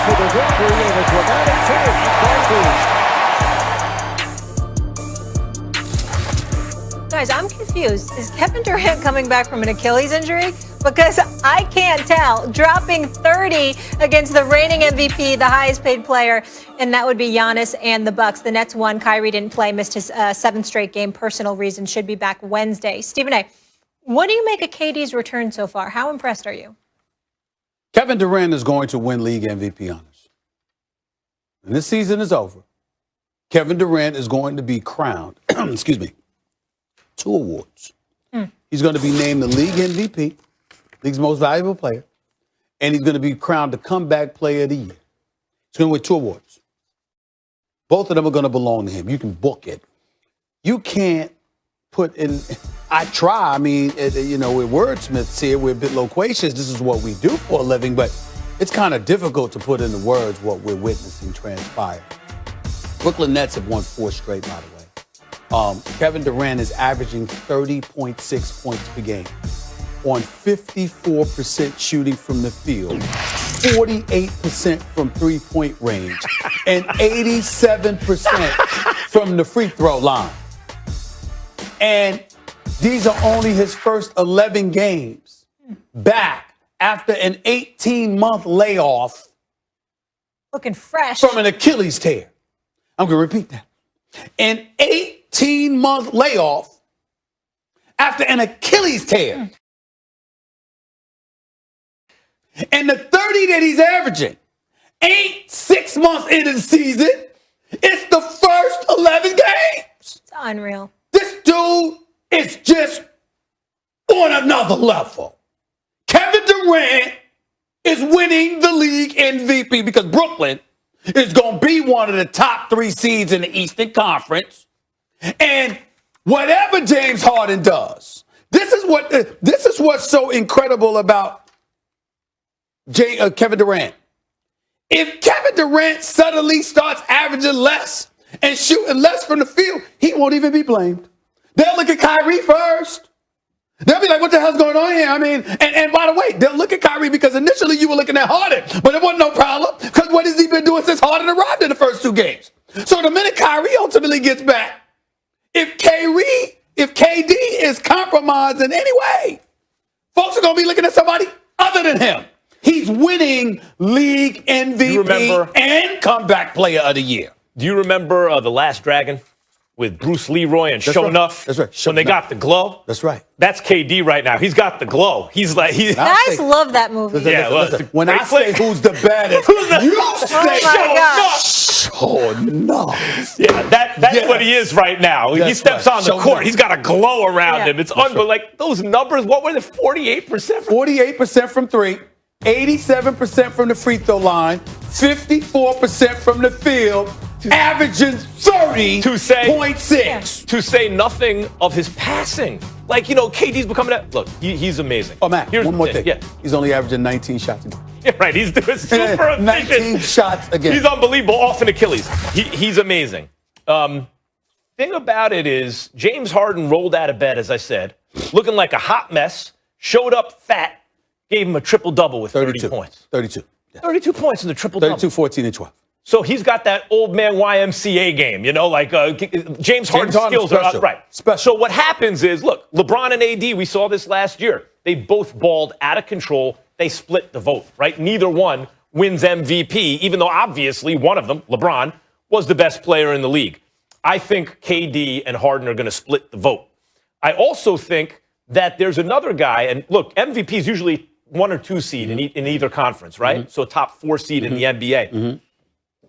for the victory in a dramatic 10-point boost. Guys, I'm confused. Is Kevin Durant coming back from an Achilles injury? Because I can't tell. Dropping 30 against the reigning MVP, the highest paid player, and that would be Giannis and the Bucks. The Nets won. Kyrie didn't play, missed his seventh straight game. Personal reason, should be back Wednesday. Stephen A., what do you make of KD's return so far? How impressed are you? Kevin Durant is going to win league MVP honors. When this season is over, Kevin Durant is going to be crowned, excuse me, 2 awards. He's going to be named the league MVP, league's most valuable player, and he's going to be crowned the comeback player of the year. He's going to win 2 awards. Both of them are going to belong to him. You can book it. You can't put in, I try, I mean, you know, we're wordsmiths here, we're a bit loquacious, this is what we do for a living, but it's kind of difficult to put into words what we're witnessing transpire. Brooklyn Nets have won 4 straight, by the way. Kevin Durant is averaging 30.6 points per game on 54% shooting from the field, 48% from three-point range, and 87% from the free throw line. And these are only his first 11 games back after an 18-month layoff. Looking fresh. From an Achilles tear. I'm going to repeat that. An 18-month layoff after an Achilles tear. And the 30 that he's averaging ain't 6 months into the season. It's the first 11 games. It's unreal. This dude is just on another level. Kevin Durant is winning the league MVP because Brooklyn is going to be one of the top 3 seeds in the Eastern Conference. And whatever James Harden does, this is what's so incredible about Kevin Durant. If Kevin Durant suddenly starts averaging less and shooting less from the field, he won't even be blamed. They'll look at Kyrie first. They'll be like, what the hell's going on here? I mean, and by the way, they'll look at Kyrie because initially you were looking at Harden, but it wasn't no problem because what has he been doing since Harden arrived in the first 2 games? So the minute Kyrie ultimately gets back, if KD is compromised in any way, folks are going to be looking at somebody other than him. He's winning league MVP and comeback player of the year. Do you remember The Last Dragon with Bruce Leroy and Show Enough? That's right. When they got the glow? That's right. That's KD right now. He's got the glow. He's like, Guys love that movie. Listen. When I say who's the baddest, you say Show Enough. Yeah, that's what he is right now. He steps on the court. He's got a glow around him. It's unbelievable. Like those numbers, what were they? 48%? 48% from 3. 87% from the free throw line, 54% from the field, averaging 30.6. To say nothing of his passing. Like, you know, KD's becoming that. Look, he's amazing. Oh, Matt, Here's one more thing. Yeah. He's only averaging 19 shots a game. Yeah, right. He's doing super efficient. 19 shots a game. He's unbelievable off an Achilles. He's amazing. Thing about it is James Harden rolled out of bed, as I said, looking like a hot mess, showed up fat, gave him a triple-double with 30 points. 32. Yes. 32 points in the triple-double. 32, 14, and 12. So he's got that old man YMCA game, you know, like James Harden's skills are up. Right. Special. So what happens is, look, LeBron and AD, we saw this last year. They both balled out of control. They split the vote, right? Neither one wins MVP, even though obviously one of them, LeBron, was the best player in the league. I think KD and Harden are going to split the vote. I also think that there's another guy, and look, MVP is usually 1 or 2 seed in either conference, right? So top 4 seed in the NBA.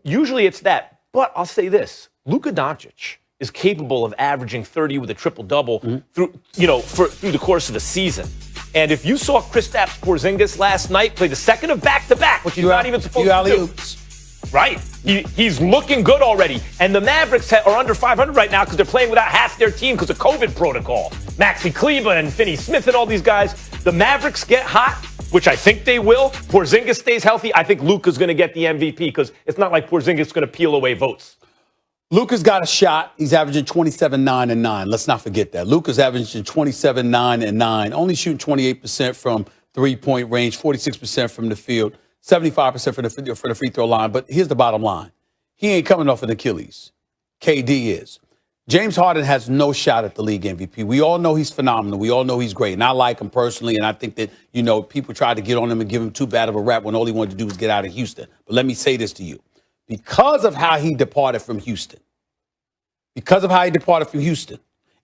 Usually it's that. But I'll say this. Luka Doncic is capable of averaging 30 with a triple-double through the course of a season. And if you saw Kristaps Porzingis last night play the second of back-to-back, which he's not even supposed to do. Right. He's looking good already. And the Mavericks are under 500 right now because they're playing without half their team because of COVID protocol. Maxi Kleber and Finney Smith and all these guys. The Mavericks get hot, which I think they will. Porzingis stays healthy. I think Luka's going to get the MVP because it's not like Porzingis is going to peel away votes. Luka's got a shot. He's averaging 27, 9, and 9. Let's not forget that. Luka's averaging 27, 9, and 9. Only shooting 28% from three-point range, 46% from the field. 75% for the free throw line. But here's the bottom line. He ain't coming off an Achilles. KD is. James Harden has no shot at the league MVP. We all know he's phenomenal. We all know he's great. And I like him personally. And I think that, people tried to get on him and give him too bad of a rap when all he wanted to do was get out of Houston. But let me say this to you. Because of how he departed from Houston,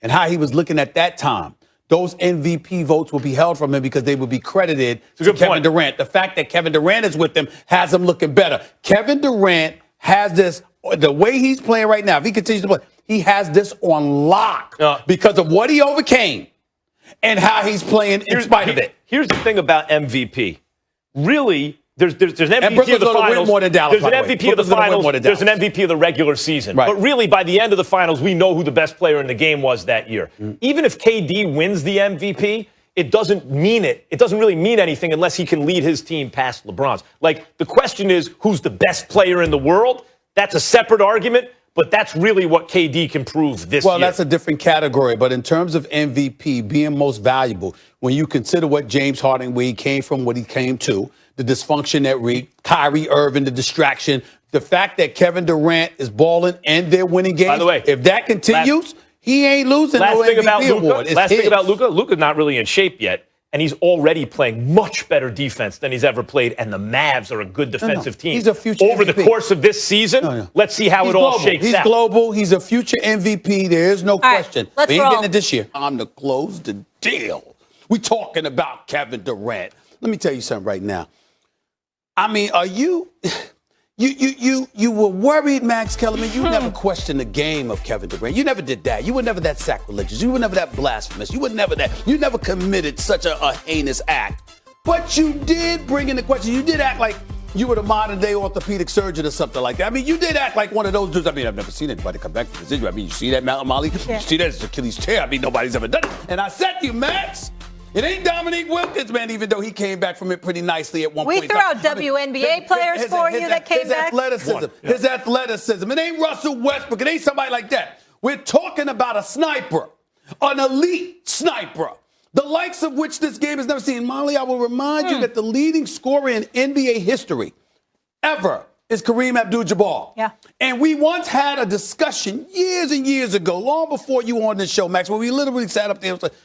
and how he was looking at that time, those MVP votes will be held from him because they will be credited to Kevin Durant. The fact that Kevin Durant is with him has him looking better. Kevin Durant has this, the way he's playing right now, if he continues to play, he has this on lock because of what he overcame and how he's playing in spite of it. Here's the thing about MVP. Really, there's an MVP of the finals. More than Dallas, there's an MVP of the finals. There's an MVP of the regular season. Right. But really, by the end of the finals, we know who the best player in the game was that year. Even if KD wins the MVP, it doesn't mean it. It doesn't really mean anything unless he can lead his team past LeBron's. Like, the question is, who's the best player in the world? That's a separate argument, but that's really what KD can prove this year. Well, that's a different category. But in terms of MVP being most valuable, when you consider what James Harden, where he came from, what he came to, the dysfunction that reeked, Kyrie Irving, the distraction, the fact that Kevin Durant is balling and they're winning games. By the way, if that continues, he ain't losing no MVP award. Last thing about Luka, Luka's not really in shape yet, and he's already playing much better defense than he's ever played, and the Mavs are a good defensive team. He's a future Over MVP. The course of this season, let's see how it all shakes out. He's global. He's a future MVP. There is no question. Let's we ain't roll. getting it this year. I'm to close the deal. We talking about Kevin Durant. Let me tell you something right now. I mean, are you were worried, Max Kellerman. You never questioned the game of Kevin Durant. You never did that. You were never that sacrilegious. You were never that blasphemous. You were never that. You never committed such a heinous act. But you did bring in the question. You did act like you were the modern day orthopedic surgeon or something like that. I mean, you did act like one of those dudes. I mean, I've never seen anybody come back from this injury. I mean, you see that, Molly? Yeah. You see that? It's Achilles tear. I mean, nobody's ever done it. And I said to you, Max, it ain't Dominique Wilkins, man, even though he came back from it pretty nicely at one point. We threw out WNBA players for you that came back. His athleticism. It ain't Russell Westbrook. It ain't somebody like that. We're talking about a sniper, an elite sniper, the likes of which this game has never seen. Molly, I will remind you that the leading scorer in NBA history ever is Kareem Abdul-Jabbar. Yeah. And we once had a discussion years and years ago, long before you were on this show, Max, where we literally sat up there and was like,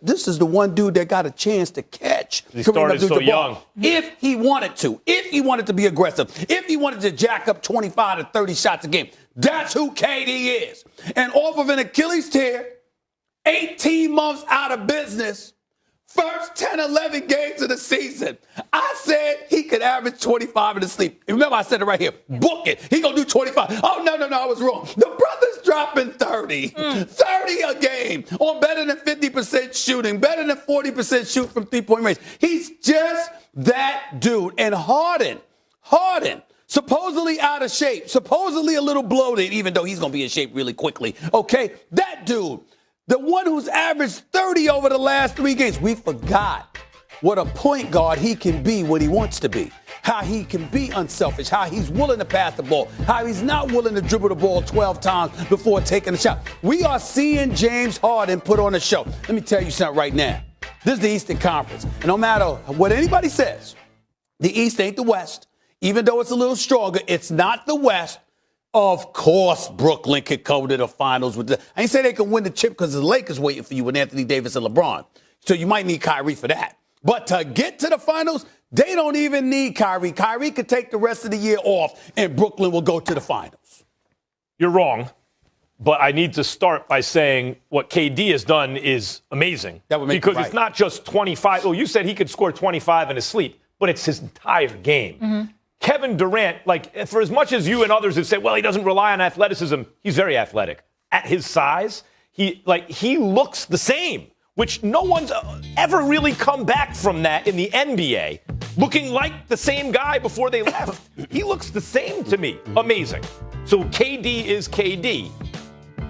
this is the one dude that got a chance to catch Kareem Abdul-Jabbar. So young. If he wanted to be aggressive, if he wanted to jack up 25 to 30 shots a game. That's who KD is. And off of an Achilles tear, 18 months out of business, first 10, 11 games of the season, I said he could average 25 in his sleep. Remember, I said it right here. Book it. He going to do 25. Oh, no, I was wrong. The brother's dropping 30. 30 a game on better than 50% shooting, better than 40% shoot from three-point range. He's just that dude. And Harden, supposedly out of shape, supposedly a little bloated, even though he's going to be in shape really quickly. Okay, that dude. The one who's averaged 30 over the last 3 games. We forgot what a point guard he can be when he wants to be. How he can be unselfish. How he's willing to pass the ball. How he's not willing to dribble the ball 12 times before taking a shot. We are seeing James Harden put on a show. Let me tell you something right now. This is the Eastern Conference. And no matter what anybody says, the East ain't the West. Even though it's a little stronger, it's not the West. Of course, Brooklyn could come to the finals with I ain't say they can win the chip because the Lakers waiting for you with Anthony Davis and LeBron. So you might need Kyrie for that. But to get to the finals, they don't even need Kyrie. Kyrie could take the rest of the year off, and Brooklyn will go to the finals. You're wrong, but I need to start by saying what KD has done is amazing. That would make because it right. It's not just 25. Oh, you said he could score 25 in his sleep, but it's his entire game. Kevin Durant, like, for as much as you and others have said, well, he doesn't rely on athleticism, he's very athletic. At his size, he looks the same, which no one's ever really come back from that in the NBA, looking like the same guy before they left. He looks the same to me. Amazing. So KD is KD.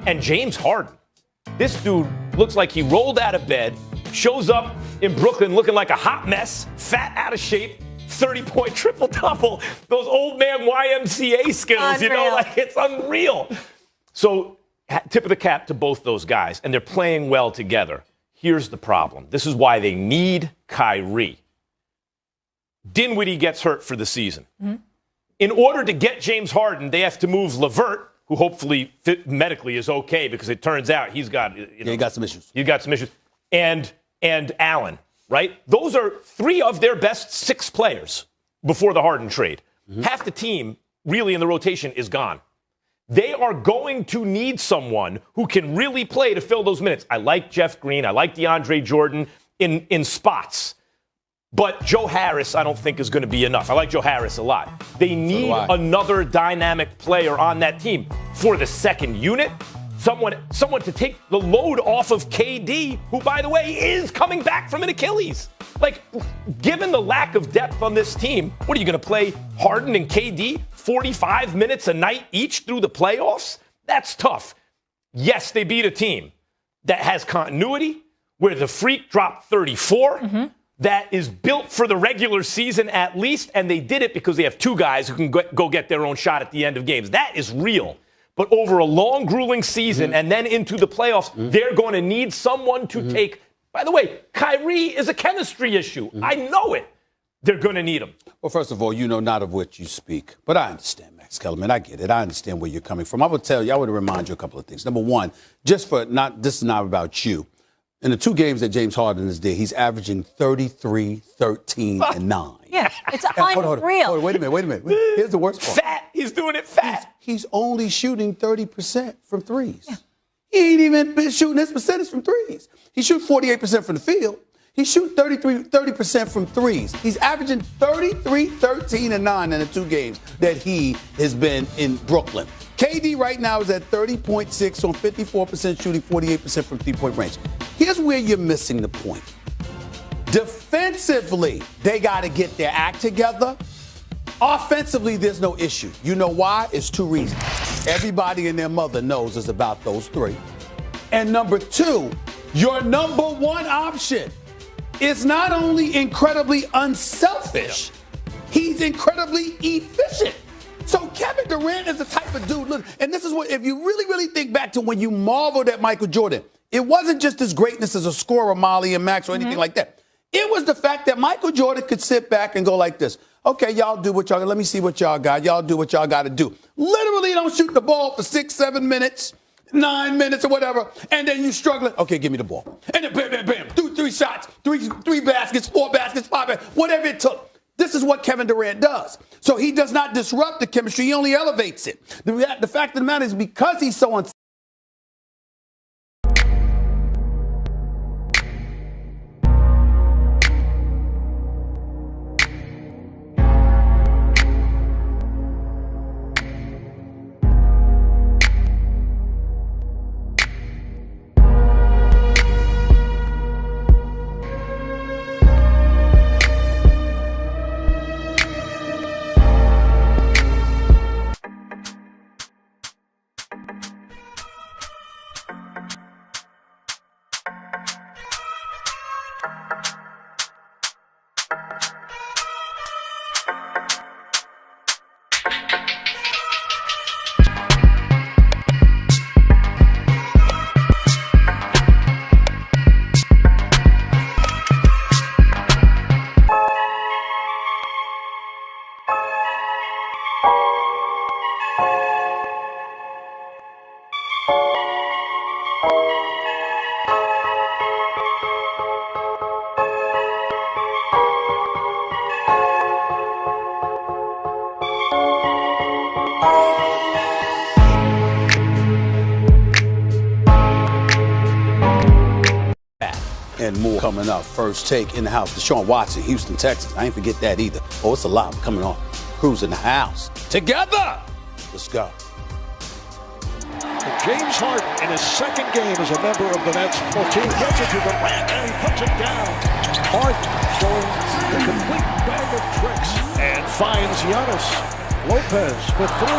And James Harden, this dude looks like he rolled out of bed, shows up in Brooklyn looking like a hot mess, fat, out of shape, 30-point triple-double. Those old man YMCA skills, Unreal. like it's unreal. So tip of the cap to both those guys, and they're playing well together. Here's the problem. This is why they need Kyrie. Dinwiddie gets hurt for the season. In order to get James Harden, they have to move LeVert, who hopefully medically is okay because it turns out he's got he got some issues. He's got some issues. And Allen, right? Those are 3 of their best 6 players before the Harden trade. Half the team really in the rotation is gone. They are going to need someone who can really play to fill those minutes. I like Jeff Green. I like DeAndre Jordan in spots. But Joe Harris, I don't think, is going to be enough. I like Joe Harris a lot. They need another dynamic player on that team for the second unit. Someone to take the load off of KD, who, by the way, is coming back from an Achilles. Like, given the lack of depth on this team, what are you going to play Harden and KD 45 minutes a night each through the playoffs? That's tough. Yes, they beat a team that has continuity, where the Freak dropped 34. That is built for the regular season at least, and they did it because they have 2 guys who can go get their own shot at the end of games. That is real. But over a long, grueling season and then into the playoffs, they're going to need someone to take. By the way, Kyrie is a chemistry issue. I know it. They're going to need him. Well, first of all, you know not of which you speak. But I understand, Max Kellerman. I get it. I understand where you're coming from. I would tell you, I would remind you a couple of things. Number one, this is not about you. In the 2 games that James Harden is there, he's averaging 33, 13, and 9. Yeah, it's unreal. Hold on, wait a minute. Here's the worst part. Fat. He's doing it fat. He's only shooting 30% from threes. Yeah. He ain't even been shooting his percentage from threes. He shoots 48% from the field. He shoots 30% from threes. He's averaging 33, 13, and 9 in the 2 games that he has been in Brooklyn. KD right now is at 30.6 on 54% shooting, 48% from three-point range. Here's where you're missing the point. Defensively, they got to get their act together. Offensively, there's no issue. You know why? It's 2 reasons. Everybody and their mother knows it's about those 3. And number 2, your number 1 option is not only incredibly unselfish, he's incredibly efficient. So Kevin Durant is the type of dude, look, and this is what, if you really, really think back to when you marveled at Michael Jordan, it wasn't just his greatness as a scorer, Molly and Max, or anything like that. It was the fact that Michael Jordan could sit back and go like this. Okay, y'all do what y'all got. Let me see what y'all got. Y'all do what y'all got to do. Literally don't shoot the ball for 6, 7 minutes, 9 minutes or whatever, and then you struggling. Okay, give me the ball. And then bam, bam, bam. 3 shots, 3 baskets, 4 baskets, 5 baskets, whatever it took. This is what Kevin Durant does. So he does not disrupt the chemistry. He only elevates it. The fact of the matter is because he's so unselfish. And more coming up. First take in the house. Deshaun Watson, Houston, Texas. I ain't forget that either. Oh, it's a lot coming on. Cruz in the house. Together. Let's go. James Harden in his 2nd game as a member of the Nets. 14 gets it to Durant and he puts it down. Harden showing the complete bag of tricks and finds Giannis. Lopez for 3.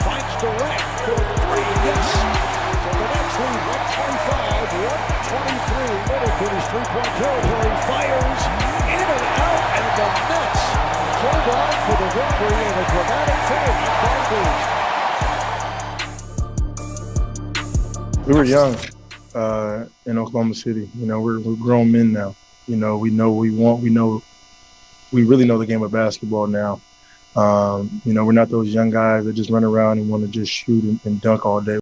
Finds Durant for 3. Yes. So the Nets lead 125, 123. Middleton is 3-point territory. Fires in and out, and the Nets hold on for the victory in a dramatic finish at Barclays. We were young in Oklahoma City. You know, we're grown men now. You know, we know what we want. We know we really know the game of basketball now. You know, we're not those young guys that just run around and want to just shoot and dunk all day.